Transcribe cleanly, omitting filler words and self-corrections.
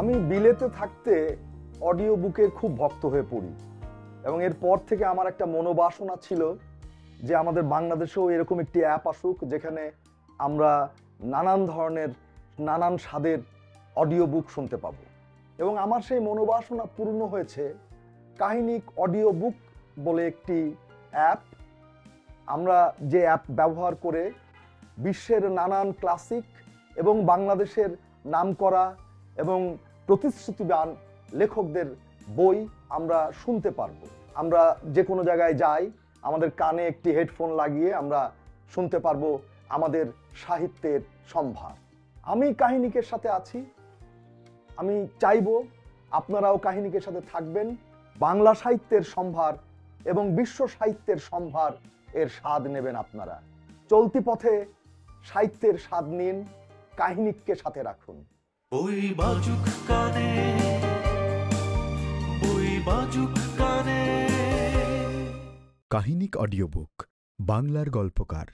আমি বিলেতে থাকতে অডিও বুকের খুব ভক্ত হয়ে পড়ি এবং এরপর থেকে আমার একটা মনোবাসনা ছিল যে আমাদের বাংলাদেশেও এরকম একটি অ্যাপ আসুক যেখানে আমরা নানান ধরনের নানান স্বাদের অডিও বুক শুনতে পাবো। এবং আমার সেই মনোবাসনা পূর্ণ হয়েছে কাহিনিক অডিও বুক বলে একটি অ্যাপ। আমরা যে অ্যাপ ব্যবহার করে বিশ্বের নানান ক্লাসিক এবং বাংলাদেশের নামকরা এবং প্রতিশ্রুতিবান লেখকদের বই আমরা শুনতে পারবো। আমরা যে কোনো জায়গায় যাই, আমাদের কানে একটি হেডফোন লাগিয়ে আমরা শুনতে পারবো আমাদের সাহিত্যের সম্ভার। আমি কাহিনিকের সাথে আছি, আমি চাইবো আপনারাও কাহিনিকের সাথে থাকবেন। বাংলা সাহিত্যের সম্ভার এবং বিশ্ব সাহিত্যের সম্ভার এর স্বাদ নেবেন আপনারা। চলতি পথে সাহিত্যের স্বাদ নিন, কাহিনিককে সাথে রাখুন। বই বাজুক কানে, বই বাজুক কানে। কাহিনিক অডিও বুক, বাংলার গল্পকার।